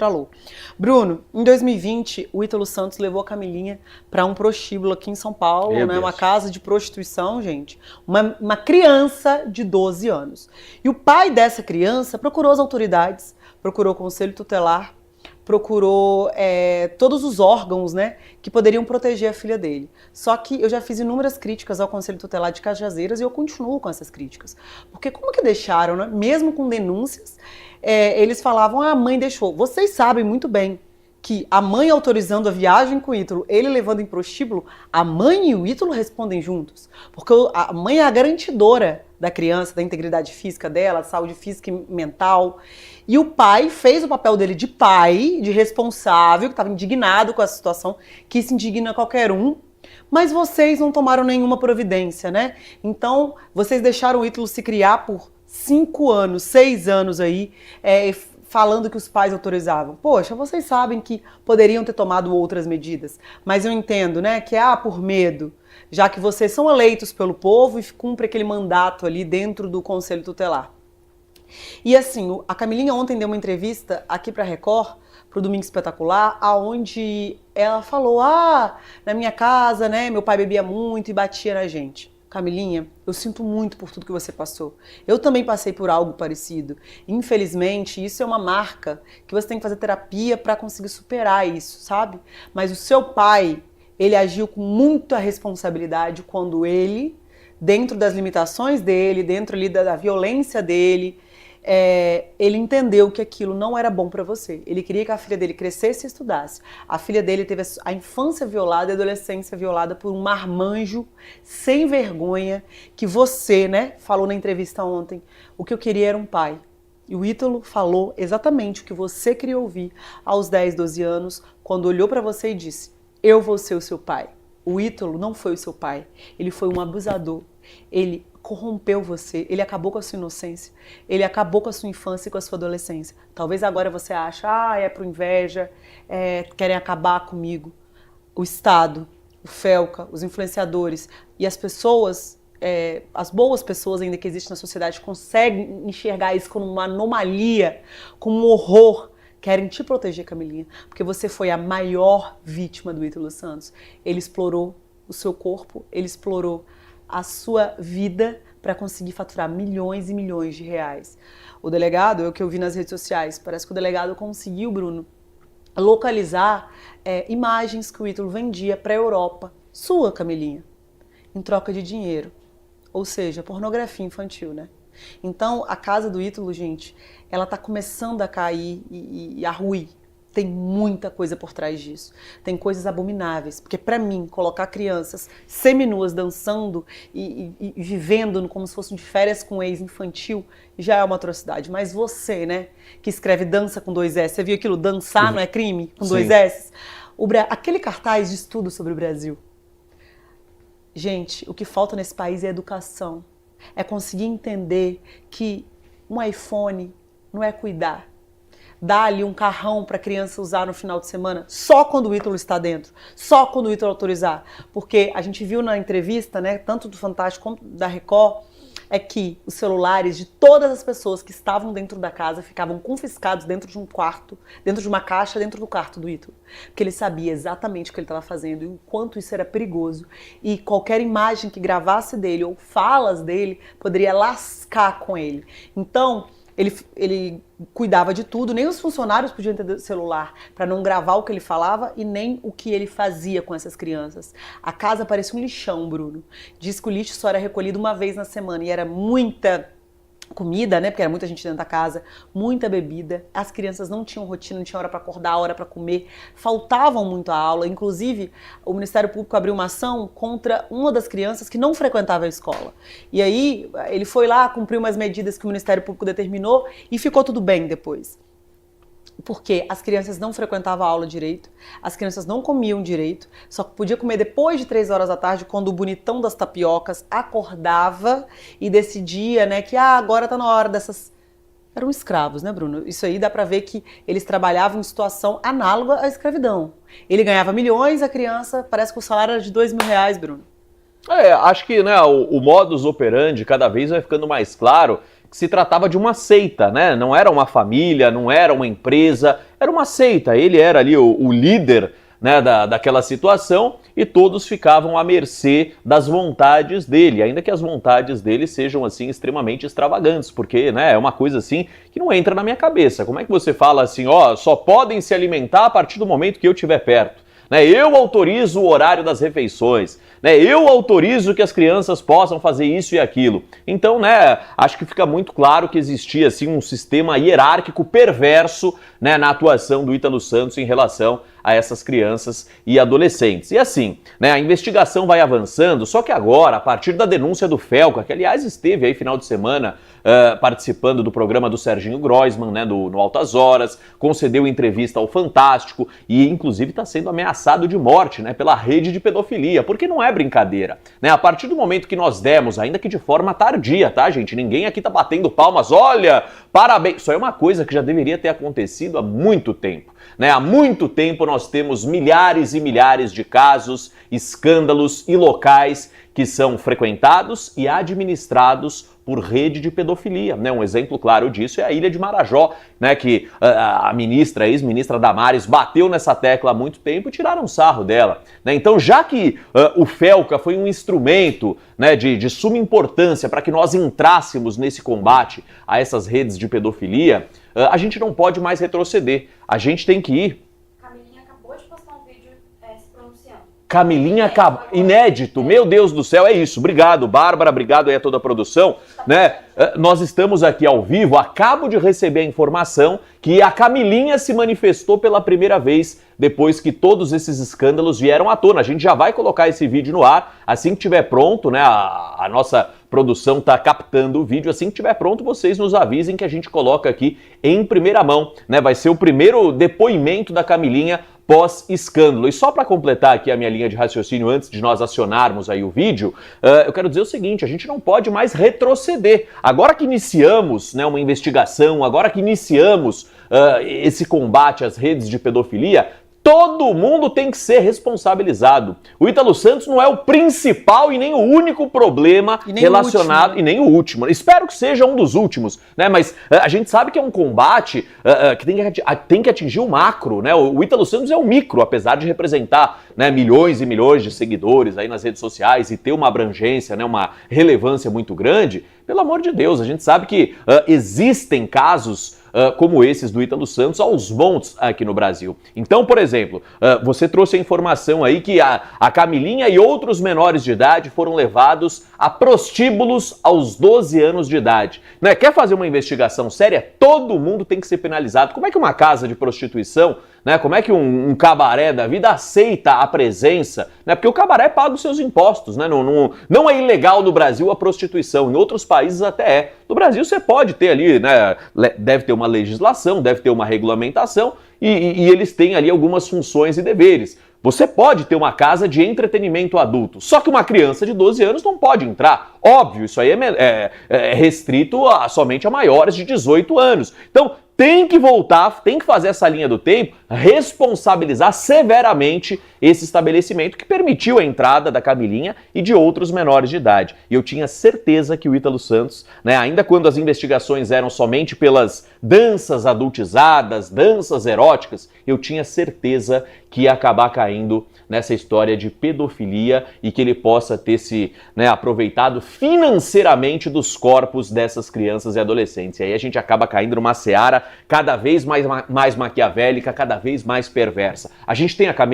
estralou. Bruno, em 2020, o Ítalo Santos levou a Camilinha para um prostíbulo aqui em São Paulo, né? Uma casa de prostituição, gente. Uma criança de 12 anos. E o pai dessa criança procurou as autoridades, procurou o Conselho Tutelar, procurou todos os órgãos, né, que poderiam proteger a filha dele. Só que eu já fiz inúmeras críticas ao Conselho Tutelar de Cajazeiras e eu continuo com essas críticas. Porque como que deixaram, né? Mesmo com denúncias, eles falavam, a mãe deixou. Vocês sabem muito bem que a mãe autorizando a viagem com o Ítalo, ele levando em prostíbulo, a mãe e o Ítalo respondem juntos. Porque a mãe é a garantidora da criança, da integridade física dela, saúde física e mental. E o pai fez o papel dele de pai, de responsável, que estava indignado com a situação, que isso indigna qualquer um. Mas vocês não tomaram nenhuma providência, né? Então, vocês deixaram o Ítalo se criar por 5 anos, 6 anos aí, falando que os pais autorizavam. Poxa, vocês sabem que poderiam ter tomado outras medidas, mas eu entendo, né, que por medo, já que vocês são eleitos pelo povo e cumprem aquele mandato ali dentro do Conselho Tutelar. E assim, a Camilinha ontem deu uma entrevista aqui para a Record, para o Domingo Espetacular, aonde ela falou, na minha casa, né, meu pai bebia muito e batia na gente. Camilinha, eu sinto muito por tudo que você passou. Eu também passei por algo parecido. Infelizmente, isso é uma marca que você tem que fazer terapia para conseguir superar isso, sabe? Mas o seu pai, ele agiu com muita responsabilidade quando ele, dentro das limitações dele, dentro ali da violência dele, ele entendeu que aquilo não era bom para você. Ele queria que a filha dele crescesse e estudasse. A filha dele teve a infância violada e a adolescência violada por um marmanjo sem vergonha que você, né, falou na entrevista ontem. O que eu queria era um pai. E o Ítalo falou exatamente o que você queria ouvir aos 10, 12 anos, quando olhou para você e disse, eu vou ser o seu pai. O Ítalo não foi o seu pai. Ele foi um abusador. Ele corrompeu você, ele acabou com a sua inocência, ele acabou com a sua infância e com a sua adolescência. Talvez agora você ache, é por inveja, querem acabar comigo. O Estado, o Felca, os influenciadores e as pessoas, as boas pessoas ainda que existem na sociedade conseguem enxergar isso como uma anomalia, como um horror. Querem te proteger, Camilinha, porque você foi a maior vítima do Ítalo Santos. Ele explorou o seu corpo, ele explorou a sua vida para conseguir faturar milhões e milhões de reais. O delegado, é o que eu vi nas redes sociais, parece que o delegado conseguiu, Bruno, localizar imagens que o Ítalo vendia para a Europa, sua, Camilinha, em troca de dinheiro. Ou seja, pornografia infantil, né? Então, a casa do Ítalo, gente, ela tá começando a cair e a ruir. Tem muita coisa por trás disso. Tem coisas abomináveis. Porque para mim, colocar crianças seminuas dançando e vivendo como se fossem de férias com ex infantil já é uma atrocidade. Mas você, né, que escreve dança com 2 S, você viu aquilo, dançar não é crime? Com 2 S? Aquele cartaz diz tudo sobre o Brasil. Gente, o que falta nesse país é educação. É conseguir entender que um iPhone não é cuidar. Dá ali um carrão para a criança usar no final de semana só quando o Ítalo está dentro, só quando o Ítalo autorizar. Porque a gente viu na entrevista, né, tanto do Fantástico como da Record, é que os celulares de todas as pessoas que estavam dentro da casa ficavam confiscados dentro de um quarto, dentro de uma caixa, dentro do quarto do Ítalo. Porque ele sabia exatamente o que ele estava fazendo e o quanto isso era perigoso. E qualquer imagem que gravasse dele ou falas dele poderia lascar com ele. Então, ele cuidava de tudo, nem os funcionários podiam ter celular para não gravar o que ele falava e nem o que ele fazia com essas crianças. A casa parecia um lixão, Bruno. Diz que o lixo só era recolhido uma vez na semana e era muita comida, né, porque era muita gente dentro da casa, muita bebida, as crianças não tinham rotina, não tinha hora para acordar, hora para comer, faltavam muito a aula, inclusive o Ministério Público abriu uma ação contra uma das crianças que não frequentava a escola, e aí ele foi lá, cumpriu umas medidas que o Ministério Público determinou e ficou tudo bem depois. Porque as crianças não frequentavam a aula direito, as crianças não comiam direito, só podia comer depois de 3 horas da tarde, quando o bonitão das tapiocas acordava e decidia, né, que agora tá na hora dessas... Eram escravos, né, Bruno? Isso aí dá pra ver que eles trabalhavam em situação análoga à escravidão. Ele ganhava milhões, a criança, parece que o salário era de R$2.000, Bruno. Acho que, né, o modus operandi cada vez vai ficando mais claro. que se tratava de uma seita, né? Não era uma família, não era uma empresa, era uma seita. Ele era ali o líder, né, daquela situação, e todos ficavam à mercê das vontades dele, ainda que as vontades dele sejam assim extremamente extravagantes, porque, né, é uma coisa assim que não entra na minha cabeça. Como é que você fala assim, ó, só podem se alimentar a partir do momento que eu estiver perto? Né, eu autorizo o horário das refeições, né, eu autorizo que as crianças possam fazer isso e aquilo. Então, né, acho que fica muito claro que existia assim, um sistema hierárquico perverso, né, na atuação do Ítalo Santos em relação a essas crianças e adolescentes. E assim, né, a investigação vai avançando, só que agora, a partir da denúncia do Felca, que aliás esteve aí final de semana participando do programa do Serginho Groisman, né, no Altas Horas, concedeu entrevista ao Fantástico e inclusive está sendo ameaçado de morte, né, pela rede de pedofilia, porque não é brincadeira, né? A partir do momento que nós demos, ainda que de forma tardia, tá, gente? Ninguém aqui tá batendo palmas, olha, parabéns. Isso é uma coisa que já deveria ter acontecido há muito tempo, né? Há muito tempo nós temos milhares e milhares de casos, escândalos e locais que são frequentados e administrados por rede de pedofilia, né? Um exemplo claro disso é a Ilha de Marajó, né? Que a ministra, a ex-ministra Damares, bateu nessa tecla há muito tempo e tiraram sarro dela, né? Então, já que o Felca foi um instrumento, né, de suma importância para que nós entrássemos nesse combate a essas redes de pedofilia, a gente não pode mais retroceder. A gente tem que ir. Camilinha acabou de postar um vídeo se pronunciando. Camilinha, inédito, meu Deus do céu, é isso. Obrigado, Bárbara, obrigado aí a toda a produção, né? Nós estamos aqui ao vivo, acabo de receber a informação que a Camilinha se manifestou pela primeira vez depois que todos esses escândalos vieram à tona. A gente já vai colocar esse vídeo no ar, assim que estiver pronto, né? A nossa produção está captando o vídeo, assim que estiver pronto vocês nos avisem que a gente coloca aqui em primeira mão, né? Vai ser o primeiro depoimento da Camilinha pós-escândalo. E só para completar aqui a minha linha de raciocínio antes de nós acionarmos aí o vídeo, eu quero dizer o seguinte, a gente não pode mais retroceder. Agora que iniciamos, né, uma investigação, agora que iniciamos esse combate às redes de pedofilia, todo mundo tem que ser responsabilizado. O Ítalo Santos não é o principal e nem o único problema relacionado, e nem o último. Espero que seja um dos últimos, né? Mas a gente sabe que é um combate que tem que atingir o macro, né? O Ítalo Santos é o micro, apesar de representar, né, milhões e milhões de seguidores aí nas redes sociais e ter uma abrangência, né, uma relevância muito grande. Pelo amor de Deus, a gente sabe que existem casos como esses do Ítalo Santos aos montes aqui no Brasil. Então, por exemplo, você trouxe a informação aí que a Camilinha e outros menores de idade foram levados a prostíbulos aos 12 anos de idade. Né? Quer fazer uma investigação séria? Todo mundo tem que ser penalizado. Como é que uma casa de prostituição, né? Como é que um cabaré da vida aceita a presença? Né? Porque o cabaré paga os seus impostos, né? Não é ilegal no Brasil a prostituição, em outros países até é. No Brasil você pode ter ali, né? Deve ter uma legislação, deve ter uma regulamentação e eles têm ali algumas funções e deveres. Você pode ter uma casa de entretenimento adulto, só que uma criança de 12 anos não pode entrar. Óbvio, isso aí é restrito somente a maiores de 18 anos. Então, tem que voltar, tem que fazer essa linha do tempo, responsabilizar severamente esse estabelecimento que permitiu a entrada da Camilinha e de outros menores de idade. E eu tinha certeza que o Ítalo Santos, né, ainda quando as investigações eram somente pelas danças adultizadas, danças eróticas, eu tinha certeza que ia acabar caindo nessa história de pedofilia e que ele possa ter se, né, aproveitado financeiramente dos corpos dessas crianças e adolescentes. E aí a gente acaba caindo numa seara cada vez mais maquiavélica, cada vez mais perversa. A gente tem a Camila